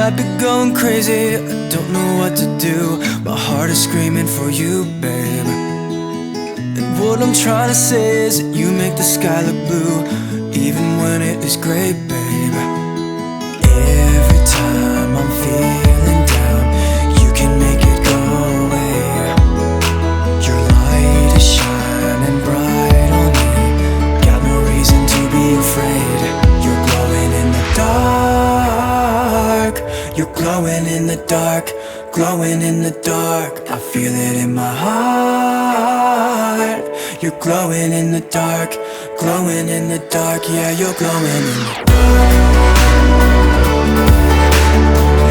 I've been going crazy, I don't know what to do. My heart is screaming for you, babe. And what I'm trying to say is that you make the sky look blue, even when it is gray, babe. Every time I'm feeling down, you can make it go away. Your light is shining bright on me, got no reason to be afraid. You're glowing in the dark, you're glowing in the dark, glowing in the dark. I feel it in my heart. You're glowing in the dark, glowing in the dark. Yeah, you're glowing in the dark.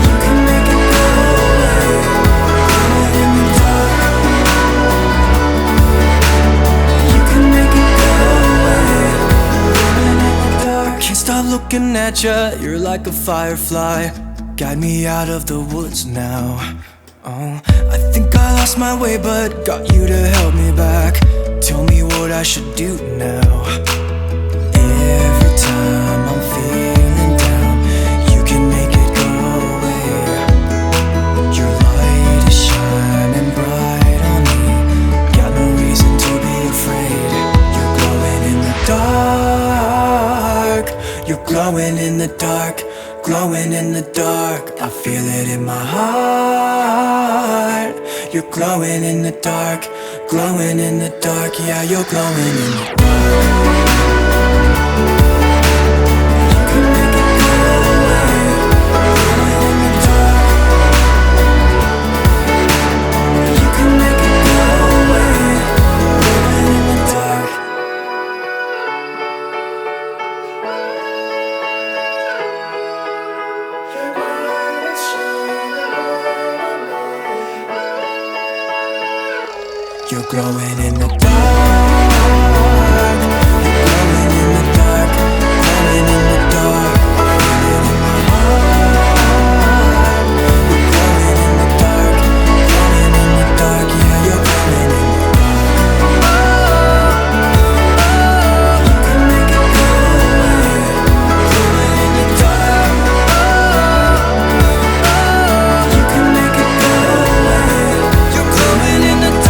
You can make it go away. Glowing in the dark. You can make it go away. Glowing in the dark. Can't stop looking at ya, you're like a firefly. Guide me out of the woods now. Oh, I think I lost my way, but got you to help me back. Tell me what I should do now. Every time I'm feeling down, you can make it go away. Your light is shining bright on me, got no reason to be afraid. You're glowing in the dark, you're glowing in the dark, glowing in the dark. I feel it in my heart. You're glowing in the dark, glowing in the dark. Yeah, you're glowing in the dark. You can make it go away. Glowing in the dark. You can make it go away. Glowing in the dark. You're glowing in the dark. You're glowing in the dark, glowing in the dark. Feel it in my heart. You're glowing in the dark, glowing in the dark. Yeah, you're glowing in the dark. You can make it go away. Glowing in the dark. You can make it go away. You're glowing in the dark.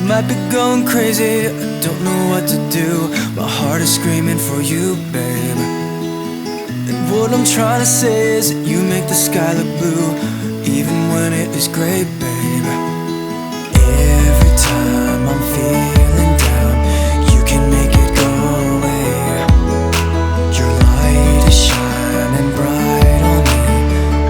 Might be going crazy, I don't know what to do. My heart is screaming for you, babe. And what I'm trying to say is that you make the sky look blue, even when it is gray, babe. Every time I'm feeling down, you can make it go away. Your light is shining bright on me,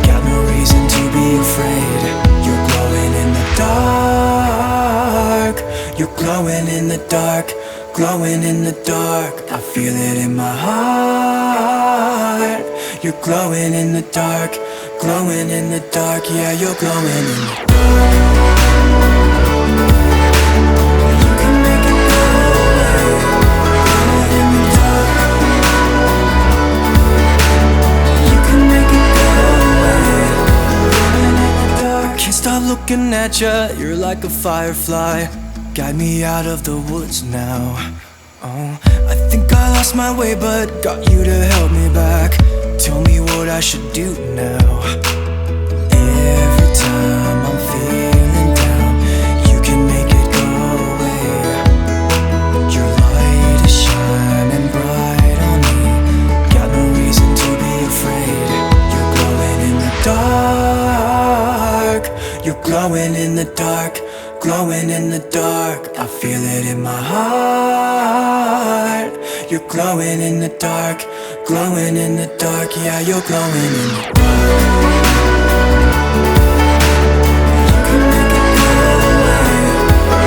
got no reason to be afraid. You're glowing in the dark, you're glowing in the dark, glowing in the dark. I feel it in my heart. You're glowing in the dark, glowing in the dark. Yeah, you're glowing in the dark. You can make it go away. Glowing in the dark. You can make it go away. Glowing in the dark. I can't stop looking at you, you're like a firefly. Guide me out of the woods now. Oh, I think I lost my way, but got you to help me back. Tell me what I should do now. Every time I'm feeling down, you can make it go away. Your light is shining bright on me, got no reason to be afraid. You're glowing in the dark, you're glowing in the dark, glowing in the dark. I feel it in my heart. You're glowing in the dark, glowing in the dark. Yeah, you're glowing in the dark. You can make it go away.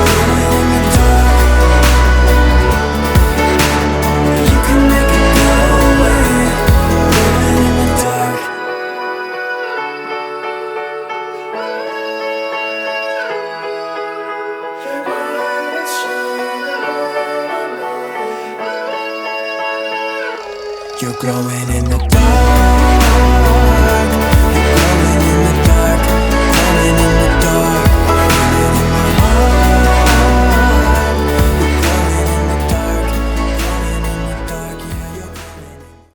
Glowing in the dark. You can make it go away. Glowing in the dark. You're glowing in the dark.